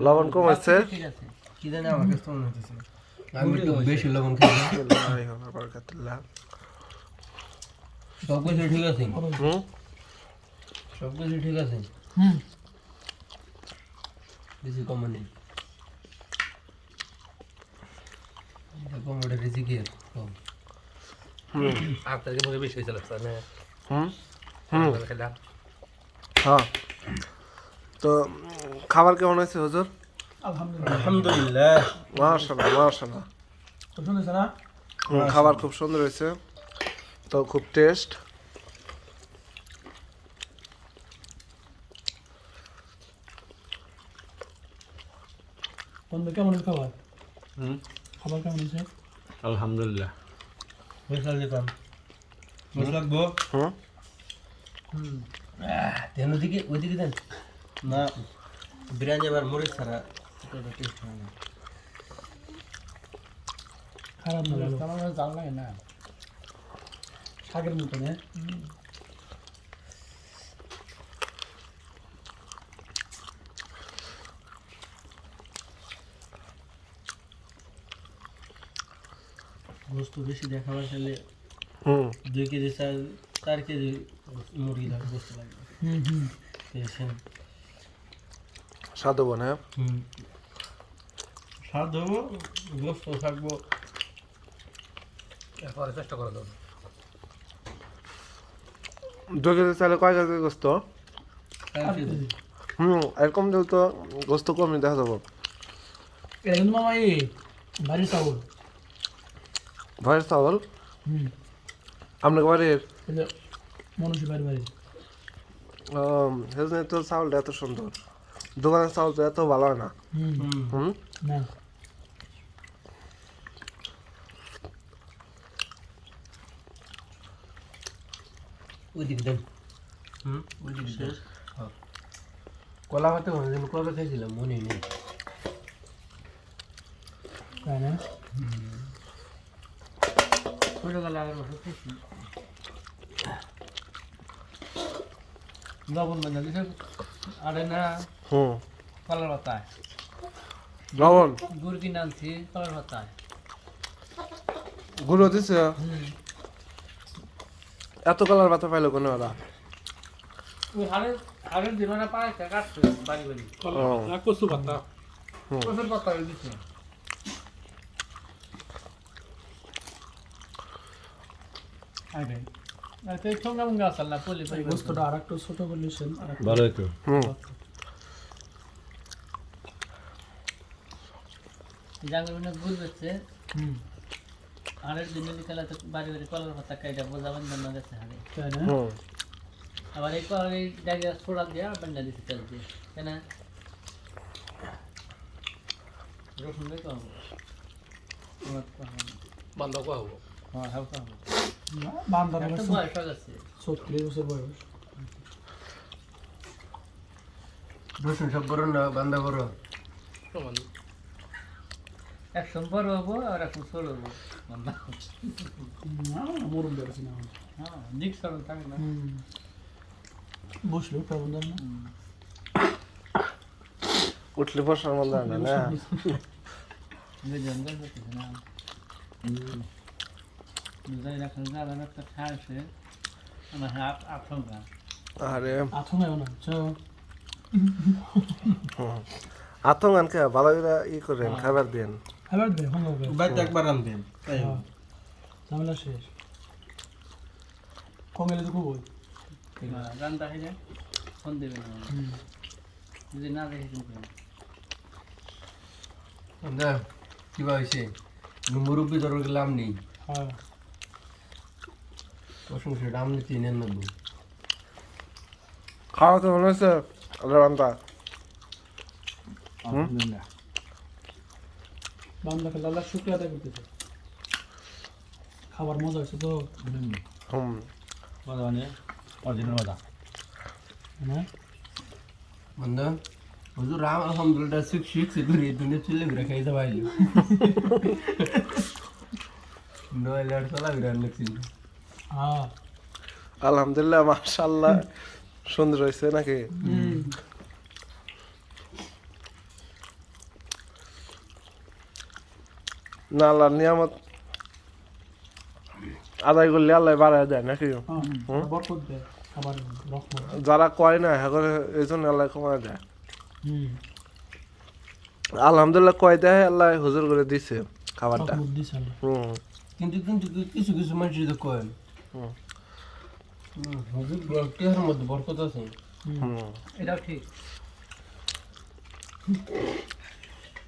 লবণ কম হচ্ছে কি জানি আমার কাছে তো মনে হচ্ছে আমি একটু বেশি লবণ খাই সব কিছু ঠিক আছে সব কিছু ঠিক আছে বেশি কম নেই কম ওটা বেশি কি কম আপনাদের মধ্যে বেশি হয়েছে লাগছে না হ্যাঁ তো খাবার কেমন হয়েছে হুজুর? আলহামদুলিল্লাহ মাশাআল্লাহ মাশাআল্লাহ খুব সুন্দর হয়েছে না? খাবার খুব সুন্দর হয়েছে তো খুব টেস্ট বন্ধু কেমন হয়েছে খাবার? খাবার কেমন হয়েছে? আলহামদুলিল্লাহ মশলা দিতাম মশলা লাগবো দেন ওইদিকে দেন না বিরিয়ানি আবার মরিচ ছাড়া টেস্ট হয় না খারাপ না ভালো আমার জাল লাগে না শাকের মতো না গোস্ত বেশি দেখাবার খেলে 2 কেজি 4 কেজি মুরগি লাগবে গোস্ত লাগবে স্বাদ হবো না স্বাদ হবো গোস্ত থাকবো এরপরে চেষ্টা করে দেবো 2 কেজি চাইলে কয় কেজি গোস্ত? এরকম দিল তো গোস্ত কমই দেখা যাবো এটা কিন্তু মামা এই বাড়ির চাউল ভয়েস চাউল আপনার বাড়ির মনুষ্য বাড়ি হেজনের তো চাউলটা এত সুন্দর দোকানের চাউল তো এত ভালো হয় না না ওইদিকে দেন ওইদিকে শেষ কলা ভাতে কোনোদিন কবে খাইছিলাম মনে নেই তাই না ছোটবেলা আগের বছর খাইছি লবণ বান্ধা দিছে আরে না কলার পাতায় লবণ গুড় কিনে আনছি কলার পাতায় গুঁড়ো দিছে এত কালার পাতা পাইলো কোনো ওরা ওই হাড়ের দিনটা পাড়াইছে কাটছে বাড়ি বাড়ি কচু পাতা কচুর পাতা দিচ্ছে গোস্তটা আর একটু ছোট করলেছেন ভালো একটু জাগরণে ভুল হচ্ছে আরের দিনে বিকালে তো বাড়ি বাড়ি কলার পাতা কাইটা বোঝাবেন জন্য গেছে হারে তাই না আবার এই কলার এই জায়গা ছোড়া দিয়ে আর বান্ডা দিতে তেল দিয়ে তাই না রসুন দিয়ে কম বান্ধব হবো হ্যাঁ হালকা হবে বান্দার একটা বয়স হয়ে গেছে 36 বছর বয়স রসুন সব বড় না বান্ধব বড় এক সম্পর হবো আর এখন ছোট হবো মরম বেড়েছে না হ্যাঁ দিক সরল থাকে না বসলো প্রবন্ধন না উঠলে বসার মন যায় না না জঙ্গল হচ্ছে না দুজাই রাখার জালান একটা খাইছে আমার হাত আঠঙ্গা আরে আথঙ্গা না চো আতঙ্গানকে ভালো করে করেন খাবার দেন খাবার দে হঙ্গা হবে বাইতে একবার আনতেন তাই ঝামেলা শেষ কমেলে তো খুবই রান্না হয়ে ফোন দেবে না যদি না দেখে কিন্তু না কি হয়েছে মুরব্বী ধরে গেলাম নেই হ্যাঁ প্রশংসা দাম নিতে নেন না খাওয়া তো মনে হচ্ছে রান্না বান্দাকে লাল্লা শুক্রিয়া আদায় করতেছে খাবার মজা হয়েছে তো মানে অরিজিনাল কথা না বন্ধু হুজুর রাম আলহামদুলিল্লাহ শিখছি দূরে দুনিয়া চলে ঘুরে খাইতে পাইলি নয় লাড় চলা ঘুরে আনছিল হ্যাঁ আলহামদুলিল্লাহ মাশাআল্লাহ সুন্দর হয়েছে নাকি না আল্লাহর নিয়ামত আদায় করলে আল্লাহ বাড়ায় দেয় নাকি বরকত দেয় খাবার রহমত যারা কয় না হ্যাঁ করে এই জন্য আল্লাহ কমায় দেয় আলহামদুলিল্লাহ কয় দেয় আল্লাহ হুজুর করে দিছে খাবারটা রহমত দিছে আল্লাহ। হুম কিন্তু কিন্তু কিছু কিছু মানুষ তো কয় হুম। হুজুর টেহার মধ্যে বরকত আছে হুম এটাও ঠিক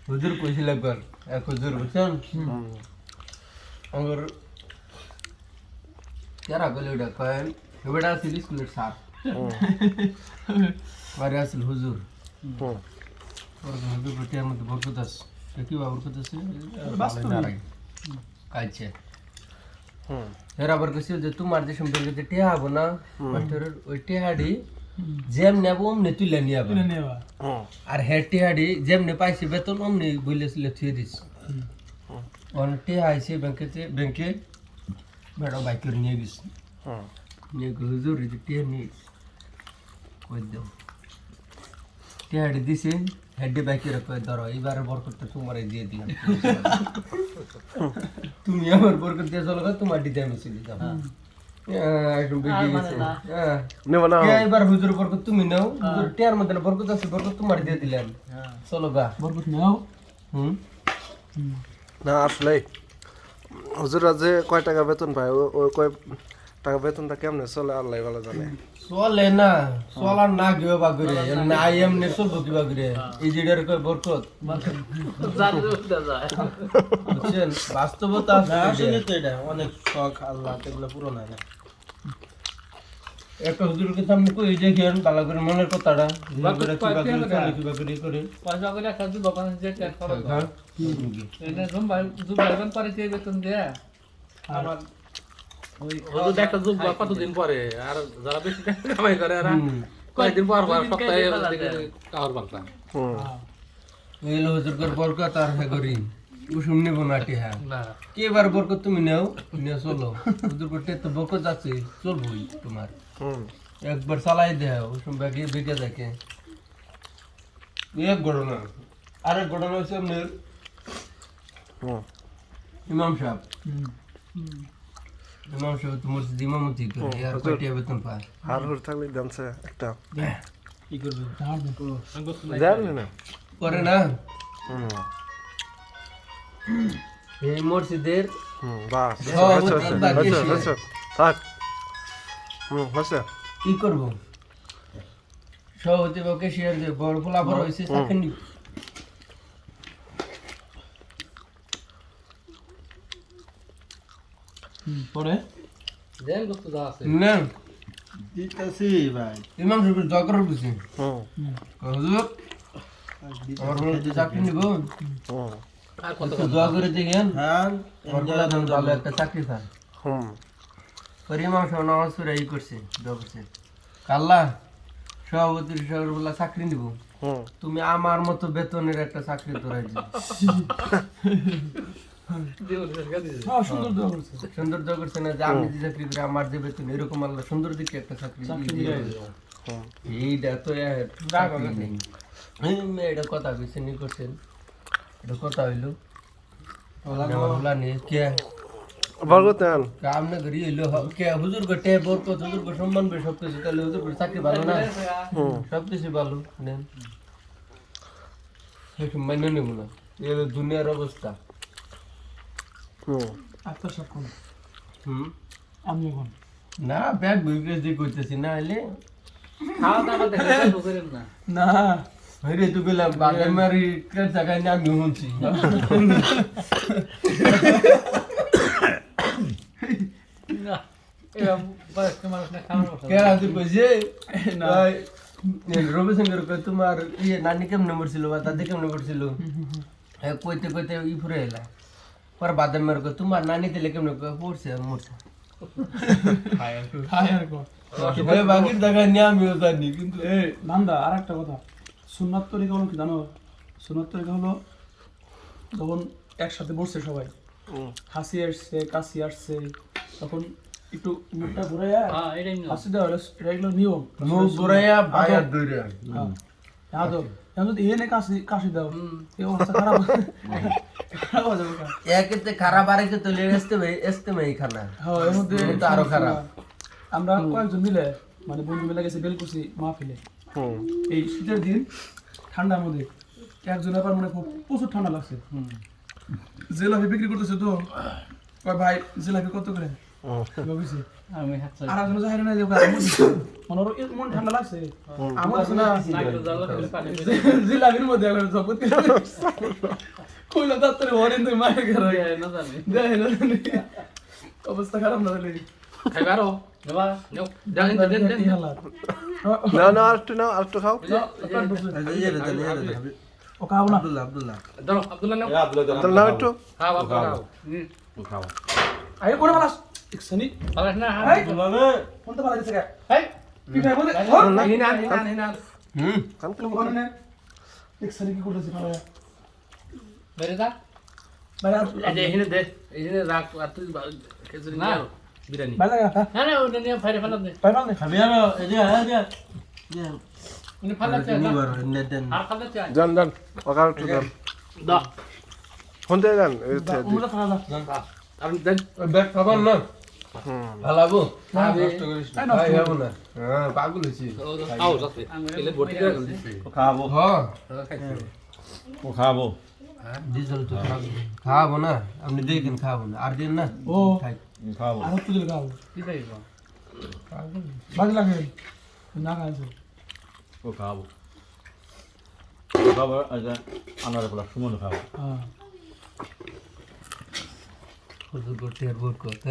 হুজুর কইছিল একবার এক হুজুর বুঝছেন আমার কেরা গেলে ওটা কয় ওটা আসছিল স্কুলের স্যার বাড়ি আসছিল হুজুর হুম হুজুর টেহার মধ্যে বরকত আছে কি বা বরকত আছে কালছে হুম এর আবার কইছিল যে তোমার যে সম্পর্কে যে টেহা হবো না মাস্টারের ওই টেহাডি যেম নেবো অমনি তুলে নিয়ে আবার নেওয়া হুম আর হেড টেহাডি যেমনি পাইছে বেতন অমনি বলেছিল থুয়ে দিস অনেক টেহা আইছে ব্যাংকে ম্যাডাম বাইক করে নিয়ে গেছে হুম নিয়ে গেলে হুজুর এই যে টেহা নিয়ে কই দাও টেহাডি দিছে হেডে বাইকে কই ধরো এইবারে বরকতটা তোমারে দিয়ে দিলাম তুমি আমার বরকত দিয়ে চলো তোমার দিতে আমি চলে যাও একদম বেশি গেছে হ্যাঁ নেব না এবার হুজুর বরকত তুমি নাও হুজুর টেয়ার মধ্যে না বরকত আছে বরকত তোমার দিয়ে দিলাম চলো গা বরকত নাও হুম না আসলে হুজুরা যে কয় টাকা বেতন পায় ওই কয় টাকা বেতনটা কেমনে চলে আল্লাহ ভালো জানে চলে না চলার না গিয়ে বাগুরে না এমনি চলবো কি বাগুরে এই যেটার কয় বরকত বুঝছেন বাস্তবতা আসলে তো এটা অনেক শখ আল্লাহ এগুলো পূরণ হয় না একটা হুজুরকে সামনে কই দেখেন ভালো করে মনের কথাটা কি বাগুরে করে পয়সা করে একটা দোকান যে ট্যাক্স খরচ হ্যাঁ এটা জুবাইবান পরে যে বেতন দেয়া আমার ওই হুজুর একটা যুগ বা কতদিন পরে আর যারা বেশি টাকা কামাই করে এরা কয়েকদিন পর পর সপ্তাহে খাওয়ার পারতাম হুম এই হুজুরকে বরকত আর হে করি কুসুম নেব না টিহা না কে বার বরকত তুমি নেও নিয়ে চলো হুজুর করতে তো বরকত আছে চলবই তোমার হুম একবার চালাই দেও কুসুম ব্যাগে বেগে দেখে এক ঘটনা আরেক ঘটনা হচ্ছে আপনার হুম ইমাম সাহেব ইমাম সাহেব তো মসজিদ ইমামতি করে আর কয়টা বেতন পায় হার হুর থাকলে জানছে একটা কি করবে জানি না করে না হুম এই মসজিদের হুম বাস হ্যাঁ, আচ্ছা ওই আচ্ছা বাকি আচ্ছা আছে। আচ্ছা থাক হুম আচ্ছা কি করবো সভাপতি বা কেশিয়ার যে বড় ফলাফল হয়েছে তাকে নি পরে দেন কত যা আছে না দিতেছি ভাই ইমাম সাহেব দোয়া করার বুঝি হুম হুজুর আমার বলে যে চাকরি নিব হুম আর কত দোয়া করে দেখেন হ্যাঁ আমার বলে দেন ভালো একটা চাকরি পান হুম পরে ইমাম সাহেব নামাজ পড়ে ই করছে দোয়া করছে কাল্লা সভাপতির সাহেবের বলে চাকরি নিব হুম তুমি আমার মতো বেতনের একটা চাকরি তোরাই দিও সুন্দর দোয়া করছে সুন্দর দোয়া করছে না যে আমি যে চাকরি করি আমার যে বেতন এরকম আল্লাহ সুন্দর দিকে একটা চাকরি দিয়ে দিও। হুম এইটা তো চাকরি নেই এই মেয়েটা কথা কইছে নি করছেন এটা কথা হইলো ওলা নিয়ে কে বরকত নেন আমনে ঘরে হইলো কে হুজুর গটে বরকত হুজুর গো সম্মান বে সব কিছু তাহলে হুজুর গো চাকরি ভালো না হুম সব কিছু ভালো নেন একটু মাইনে নেব না এই হলো দুনিয়ার অবস্থা হুম আত্মার সব কোন হুম আমি কোন না ব্যাগ বইকে দিয়ে কইতেছি না এলে খাওয়া দাওয়া দেখে তো করেন না না হইরে তো গেলাম বাগে মারি কে জায়গায় না আমি শুনছি না এরা বয়স্ক মানুষ না খাওয়ার কথা কে রাতে কইছে না রবিশঙ্কর কই তোমার ইয়ে নানি কেমন মরছিল বা দাদি কেমন মরছিল হ্যাঁ কইতে কইতে ই ফুরে এলা পর বাদে মের কই তোমার নানি তেলে কেমন পড়ছে মরছে হায় আর কো হ্যাঁ বাকির জায়গায় নিয়ে আমিও জানি কিন্তু এ নান্দা আর একটা কথা সুন্নাত তরিকা হলো কি জানো সুন্নাত তরিকা হলো যখন একসাথে বসছে সবাই হাসি আসছে কাশি আসছে তখন একটু মুখটা ঘুরাইয়া হ্যাঁ এটাই নিয়ম হাসি দেওয়া হলো এটা এগুলো নিয়ম মুখ ঘুরাইয়া বায়াত ধরে হ্যাঁ। হ্যাঁ তো এখন যদি এনে কাশি দাও এই অবস্থা খারাপ খারাপ হয়ে যাবে একেতে খারাপ আরেকে তো এস্তেমে এই খানা হ্যাঁ এর মধ্যে এটা আরো খারাপ। আমরা কয়েকজন মিলে মানে বন্ধু মিলে গেছে বেলকুচি মাহফিলে হুম এই শীতের দিন ঠান্ডার মধ্যে একজন আবার মানে খুব প্রচুর ঠান্ডা লাগছে জিলাপি বিক্রি করতেছে তো কয় ভাই জিলাপি কত করে ভাবিছি আমি হাত আর একজন যাই না যে মনে মন ঠান্ডা লাগছে আমার না জিলাপির মধ্যে এখন জগৎ কইলাম তাড়াতাড়ি হরেন তুই মায়ের ঘরে না জানি দেয় না অবস্থা খারাপ না হলে খাইবারো দেবা নাও দেন দেন দেন না আর একটু খাও ও খাবো না দাও আব্দুল্লাহ নাও তাহলে নাও একটু খাও খাও খাও আরে কোনে বালাস একসানি পালাস না এই ফোন তো বালা দিছে কে হাই কি ভাই বলে হিনা কান তুমি কোনে নে একসানি কি করতেছ ভাই বেরে যা ভাই এই যে হিনে দে এই হিনে রাখ আর তুই খেজুরি না বিরিয়ানি ভাই লাগা না না ওটা নিয়ে ফাইরে ফেলা দে ভাই মানে খাবি আর এই যে উনি ফালা চাই না আর ফালা চাই যান ওকার একটু যান দাও ফোন দিয়ে যান উমরা ফালা আপনি দেন ব্যাগ খাবার না ভালাবো তাই না হ্যাঁ পাগল হয়েছি আও যাচ্ছে এলে বটি করে দিছি খাবো হ্যাঁ ও খাবো ডিজেল তো খাবো না আপনি দেখেন খাবো না আর দিন না ও খাই খাবো আর তো দিল গাও কি দেব বাজে লাগে না খাইছো ও খাবো খাবো আচ্ছা আনার বলা সুমন খাবো হ্যাঁ হুজুর করতে আর বোর করতে